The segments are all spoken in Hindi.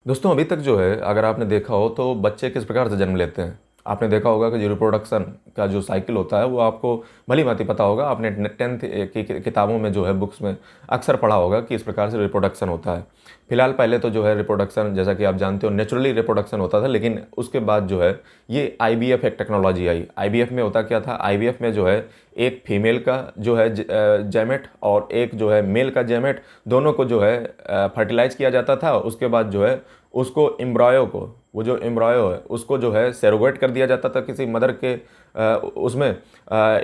दोस्तों अभी तक जो है अगर आपने देखा हो तो बच्चे किस प्रकार से जन्म लेते हैं। आपने देखा होगा कि जो रिप्रोडक्शन का जो साइकिल होता है वो आपको भली भांति पता होगा। आपने टेंथ की किताबों में जो है बुक्स में अक्सर पढ़ा होगा कि इस प्रकार से रिप्रोडक्शन होता है। फिलहाल पहले तो जो है रिप्रोडक्शन जैसा कि आप जानते हो नेचुरली रिप्रोडक्शन होता था, लेकिन उसके बाद जो है ये आईवीएफ एक टेक्नोलॉजी आई। आईवीएफ में होता क्या था, आईवीएफ में जो है एक फीमेल का जो है जैमेट और एक जो है मेल का जैमेट, दोनों को जो है फर्टिलाइज किया जाता था। उसके बाद जो है उसको एम्ब्रायो को, वो जो एम्ब्रायो है उसको जो है सेरोगेट कर दिया जाता था किसी मदर के उसमें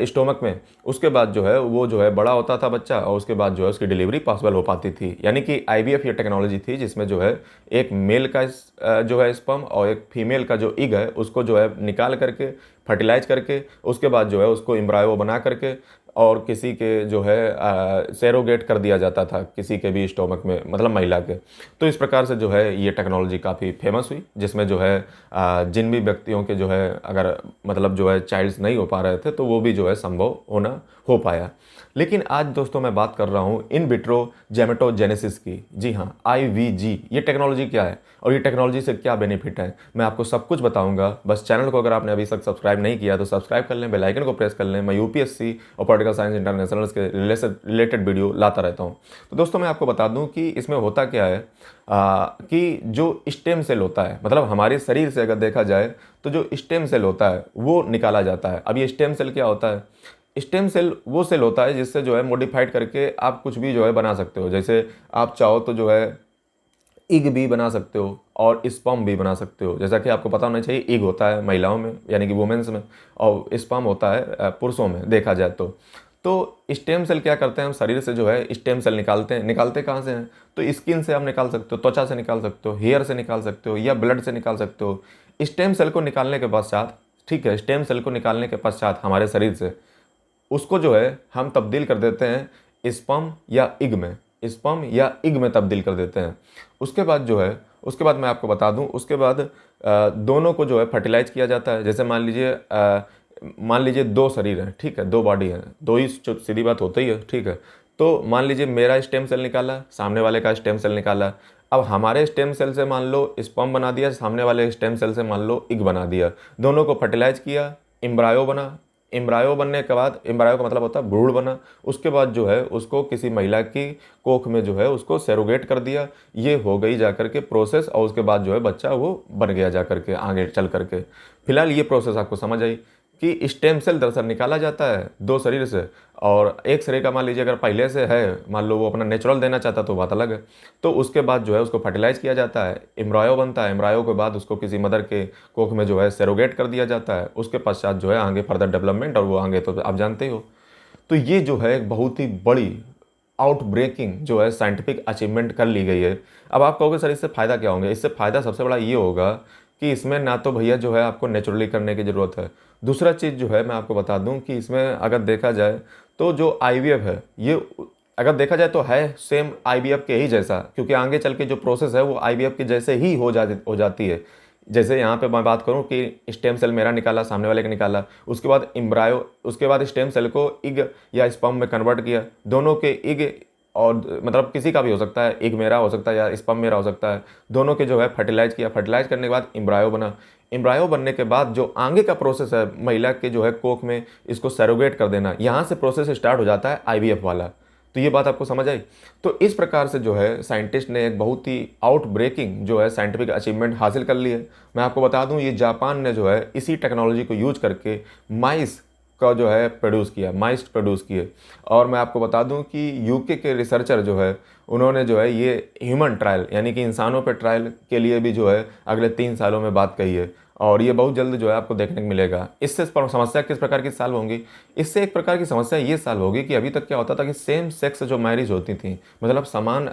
स्टोमक में। उसके बाद जो है वो जो है बड़ा होता था बच्चा, और उसके बाद जो है उसकी डिलीवरी पॉसिबल हो पाती थी। यानी कि आईवीएफ ये टेक्नोलॉजी थी जिसमें जो है एक मेल का जो है स्पर्म और एक फीमेल का जो इग है उसको जो है निकाल करके फर्टिलाइज करके उसके बाद जो है उसको एम्ब्रायो बना करके और किसी के जो है सेरोगेट कर दिया जाता था किसी के भी स्टोमक में, मतलब महिला के। तो इस प्रकार से जो है ये टेक्नोलॉजी काफ़ी फेमस हुई, जिसमें जो है जिन भी व्यक्तियों के जो है अगर मतलब जो है चाइल्ड्स नहीं हो पा रहे थे तो वो भी जो है संभव हो पाया। लेकिन आज दोस्तों मैं बात कर रहा हूँ इन विट्रो जेमेटोजेनेसिस की। जी हाँ, आईवीजी ये टेक्नोलॉजी क्या है और ये टेक्नोलॉजी से क्या बेनिफिट है, मैं आपको सब कुछ बताऊंगा। बस चैनल को अगर आपने अभी तक सब्सक्राइब नहीं किया तो सब्सक्राइब कर लें, बेल आइकन को प्रेस कर लें। मैं यूपीएससी और पॉलिटिकल साइंस इंटरनेशनल के रिलेटेड वीडियो लाता रहता हूँ। तो दोस्तों मैं आपको बता दूँ कि इसमें होता क्या है कि जो स्टेम सेल होता है, मतलब हमारे शरीर से अगर देखा जाए तो जो स्टेम सेल होता है वो निकाला जाता है। अब ये स्टेम सेल क्या होता है? स्टेम सेल वो सेल होता है जिससे जो है मॉडिफाइड करके आप कुछ भी जो है बना सकते हो। जैसे आप चाहो तो जो है इग भी बना सकते हो और स्पर्म भी बना सकते हो। जैसा कि आपको पता होना चाहिए, इग होता है महिलाओं में यानी कि वुमेन्स में, और स्पर्म होता है पुरुषों में देखा जाए तो स्टेम सेल क्या करते हैं, हम शरीर से जो है स्टेम सेल निकालते हैं। निकालते कहाँ से हैं? तो स्किन से आप निकाल सकते हो, त्वचा से निकाल सकते हो, हेयर से निकाल सकते हो या ब्लड से निकाल सकते हो। स्टेम सेल को निकालने के पश्चात, ठीक है, स्टेम सेल को निकालने के पश्चात हमारे शरीर से उसको जो है हम तब्दील कर देते हैं स्पर्म या इग में, स्पर्म या इग में तब्दील कर देते हैं। उसके बाद जो है, उसके बाद मैं आपको बता दूं, उसके बाद दोनों को जो है फर्टिलाइज किया जाता है। जैसे मान लीजिए दो शरीर हैं, ठीक है, दो बॉडी हैं, दो ही सीधी बात होती ही है, ठीक है। तो मान लीजिए मेरा स्टेम सेल निकाला, सामने वाले का स्टेम सेल निकाला। अब हमारे स्टेम सेल से मान लो स्पर्म बना दिया, सामने वाले स्टेम सेल से मान लो इग बना दिया, दोनों को फर्टिलाइज किया, एम्ब्रायो बना। एम्ब्रायो बनने के बाद, एम्ब्रायो का मतलब होता है भ्रूण बना। उसके बाद जो है उसको किसी महिला की कोख में जो है उसको सेरोगेट कर दिया। ये हो गई जाकर के प्रोसेस, और उसके बाद जो है बच्चा वो बन गया जाकर के आगे चल करके। फिलहाल ये प्रोसेस आपको समझ आई कि स्टेम सेल दरअसल निकाला जाता है दो शरीर से, और एक शरीर का मान लीजिए अगर पहले से है, मान लो वो अपना नेचुरल देना चाहता तो बात अलग है। तो उसके बाद जो है उसको फर्टिलाइज किया जाता है, एम्ब्रायो बनता है। एम्ब्रायो के बाद उसको किसी मदर के कोख में जो है सेरोगेट कर दिया जाता है। उसके पश्चात जो है आगे फर्दर डेवलपमेंट, और वो आगे तो आप जानते ही हो। तो ये जो है एक बहुत ही बड़ी आउट ब्रेकिंग जो है साइंटिफिक अचीवमेंट कर ली गई है। अब आप कहोगे सर इससे फ़ायदा क्या होंगे? इससे फ़ायदा सबसे बड़ा ये होगा कि इसमें ना तो भैया जो है आपको नेचुरली करने की ज़रूरत है। दूसरा चीज़ जो है मैं आपको बता दूं कि इसमें अगर देखा जाए तो जो आईवीएफ है ये, अगर देखा जाए तो है सेम आईवीएफ के ही जैसा, क्योंकि आगे चल के जो प्रोसेस है वो आईवीएफ के जैसे ही हो जाती है। जैसे यहाँ पे मैं बात करूँ कि स्टेम सेल मेरा निकाला, सामने वाले का निकाला, उसके बाद एम्ब्रायो, उसके बाद स्टेम सेल को इग या स्पर्म में कन्वर्ट किया। दोनों के इग, और मतलब किसी का भी हो सकता है, इग मेरा हो सकता है या स्पर्म मेरा हो सकता है, दोनों के जो है फर्टिलाइज किया। फर्टिलाइज करने के बाद एम्ब्रायो बना। एम्ब्रायो बनने के बाद जो आगे का प्रोसेस है महिला के जो है कोख में इसको सैरोगेट कर देना, यहाँ से प्रोसेस स्टार्ट हो जाता है आईवीएफ वाला। तो ये बात आपको समझ आई। तो इस प्रकार से जो है साइंटिस्ट ने एक बहुत ही आउट ब्रेकिंग जो है साइंटिफिक अचीवमेंट हासिल कर ली है। मैं आपको बता दूं ये जापान ने जो है इसी टेक्नोलॉजी को यूज करके माइस का जो है माइस प्रोड्यूस किए। और मैं आपको बता दूं कि यूके के रिसर्चर जो है उन्होंने जो है ये ह्यूमन ट्रायल यानी कि इंसानों पर ट्रायल के लिए भी जो है अगले 3 सालों में बात कही है, और ये बहुत जल्द जो है आपको देखने को मिलेगा। इससे समस्या किस प्रकार की सॉल्व होंगी? इससे एक प्रकार की समस्या ये सॉल्व होगी कि अभी तक क्या होता था कि सेम सेक्स जो मैरिज होती थी, मतलब समान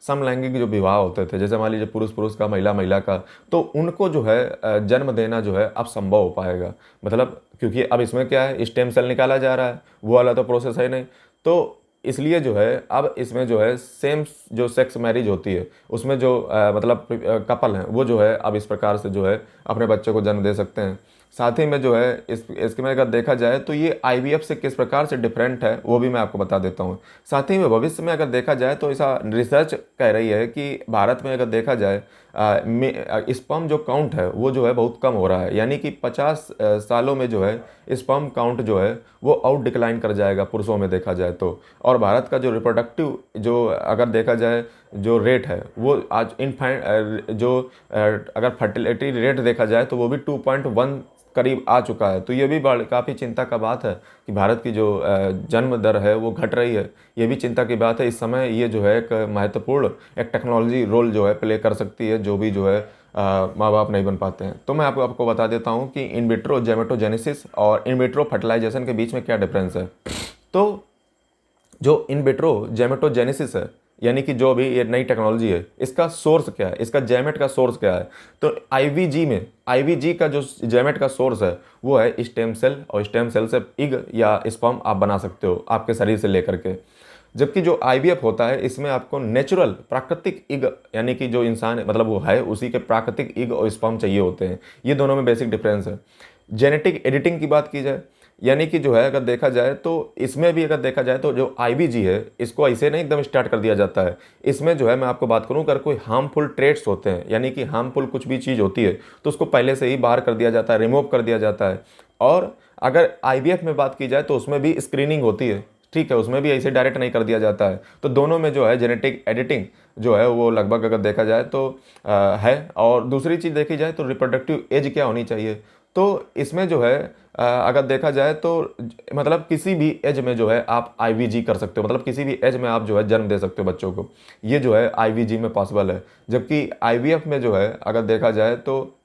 समलैंगिक जो विवाह होते थे, जैसे मान लीजिए पुरुष पुरुष का, महिला महिला का, तो उनको जो है जन्म देना जो है अब संभव हो पाएगा। मतलब क्योंकि अब इसमें क्या है, स्टेम सेल निकाला जा रहा है, वो वाला तो प्रोसेस है नहीं। तो इसलिए जो है अब इसमें जो है सेम जो सेक्स मैरिज होती है उसमें जो मतलब कपल हैं वो जो है अब इस प्रकार से जो है अपने बच्चों को जन्म दे सकते हैं। साथ ही में जो है इसके में अगर देखा जाए तो ये आईवीएफ से किस प्रकार से डिफरेंट है वो भी मैं आपको बता देता हूँ। साथ ही में भविष्य में अगर देखा जाए तो ऐसा रिसर्च कह रही है कि भारत में अगर देखा जाए स्पर्म जो काउंट है वो जो है बहुत कम हो रहा है, यानी कि 50 सालों में जो है स्पर्म काउंट जो है वो आउट डिक्लाइन कर जाएगा पुरुषों में देखा जाए तो। और भारत का जो रिप्रोडक्टिव जो अगर देखा जाए जो रेट है वो आज अगर फर्टिलिटी रेट देखा जाए तो वो भी 2.1 करीब आ चुका है। तो ये भी काफ़ी चिंता का बात है कि भारत की जो जन्म दर है वो घट रही है। ये भी चिंता की बात है। इस समय ये जो है एक महत्वपूर्ण एक टेक्नोलॉजी रोल जो है प्ले कर सकती है, जो भी जो है माँ बाप नहीं बन पाते हैं। तो मैं आपको बता देता हूँ कि इन विट्रो गैमेटोजेनेसिस और इन विट्रो फर्टिलाइजेशन के बीच में क्या डिफरेंस है। तो जो इन विट्रो गैमेटोजेनेसिस है, यानी कि जो अभी ये नई टेक्नोलॉजी है, इसका सोर्स क्या है, इसका जैमेट का सोर्स क्या है। तो आईवीजी का जो जैमेट का सोर्स है वो है स्टेम सेल, और स्टेम सेल से इग या स्पर्म आप बना सकते हो आपके शरीर से लेकर के। जबकि जो आईवीएफ होता है इसमें आपको नेचुरल प्राकृतिक इग, यानी कि जो इंसान मतलब वो है उसी के प्राकृतिक इग और स्पर्म चाहिए होते हैं। ये दोनों में बेसिक डिफरेंस है। जेनेटिक एडिटिंग की बात की जाए, यानी कि जो है अगर देखा जाए तो इसमें भी अगर देखा जाए तो जो आईवीजी है इसको ऐसे नहीं एकदम स्टार्ट कर दिया जाता है। इसमें जो है मैं आपको बात करूं, अगर कोई हार्मफुल ट्रेट्स होते हैं, यानी कि हार्मफुल कुछ भी चीज़ होती है तो उसको पहले से ही बाहर कर दिया जाता है, रिमूव कर दिया जाता है। और अगर आईवीएफ में बात की जाए तो उसमें भी स्क्रीनिंग होती है, ठीक है, उसमें भी ऐसे डायरेक्ट नहीं कर दिया जाता है। तो दोनों में जो है जेनेटिक एडिटिंग जो है वो लगभग अगर देखा जाए तो है। और दूसरी चीज़ देखी जाए तो रिप्रोडक्टिव एज क्या होनी चाहिए। तो इसमें जो है अगर देखा जाए तो मतलब किसी भी एज में जो है आप आईवीजी कर सकते हो, मतलब किसी भी एज में आप जो है जन्म दे सकते हो बच्चों को। ये जो है आईवीजी में पॉसिबल है। जबकि आईवीएफ में जो है अगर देखा जाए तो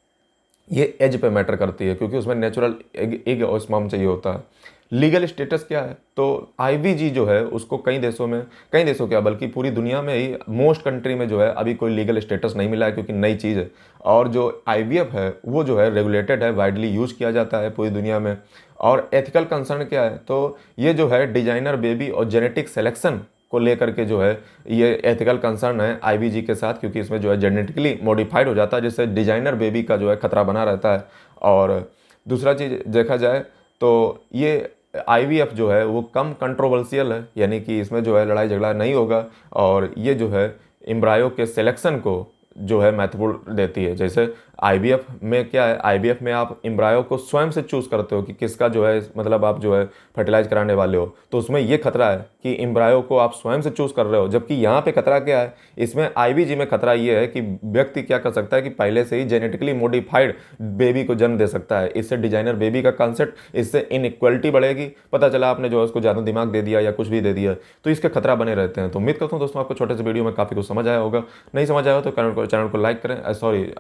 ये एज पे मैटर करती है, क्योंकि उसमें नेचुरल एग और स्पर्म चाहिए होता है। लीगल स्टेटस क्या है, तो आईवीजी जो है उसको कई देशों क्या बल्कि पूरी दुनिया में ही मोस्ट कंट्री में जो है अभी कोई लीगल स्टेटस नहीं मिला है, क्योंकि नई चीज़ है। और जो आईवीएफ है वो जो है रेगुलेटेड है, वाइडली यूज़ किया जाता है पूरी दुनिया में। और एथिकल कंसर्न क्या है, तो ये जो है डिजाइनर बेबी और जेनेटिक सिलेक्शन को लेकर के जो है ये एथिकल कंसर्न है आईवीजी के साथ, क्योंकि इसमें जो है जेनेटिकली मॉडिफाइड हो जाता है, जिससे डिजाइनर बेबी का जो है खतरा बना रहता है। और दूसरा चीज़ देखा जाए तो ये आईवीएफ जो है वो कम कंट्रोवर्शियल है, यानी कि इसमें जो है लड़ाई झगड़ा नहीं होगा। और ये जो है एम्ब्रायो के सिलेक्शन को जो है महत्वपूर्ण देती है। जैसे आईवीएफ में क्या है, आईवीएफ में आप एम्ब्रायो को स्वयं से चूज़ करते हो कि किसका जो है मतलब आप जो है फर्टिलाइज कराने वाले हो, तो उसमें ये खतरा है कि एम्ब्रायो को आप स्वयं से चूज़ कर रहे हो। जबकि यहाँ पे खतरा क्या है, इसमें आईवीजी में खतरा ये है कि व्यक्ति क्या कर सकता है कि पहले से ही जेनेटिकली मॉडिफाइड बेबी को जन्म दे सकता है। इससे डिजाइनर बेबी का कॉन्सेप्ट, इससे इनइक्वलिटी बढ़ेगी। पता चला आपने जो है उसको ज़्यादा दिमाग दे दिया या कुछ भी दे दिया, तो इसके खतरा बने रहते हैं। तो उम्मीद करता हूँ दोस्तों आपको छोटे से वीडियो में काफ़ी कुछ समझ आया होगा। नहीं समझ आया हो तो चैनल को लाइक करें, सॉरी,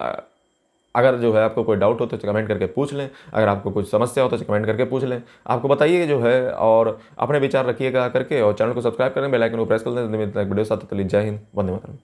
अगर जो है आपको कोई डाउट हो तो कमेंट करके पूछ लें। अगर आपको कुछ समस्या हो तो कमेंट करके पूछ लें, आपको बताइए जो है। और अपने विचार रखिएगा करके, और चैनल को सब्सक्राइब करें, बेल आइकन को प्रेस कर दें। वीडियो साथ, जय हिंद, वंदे मातरम।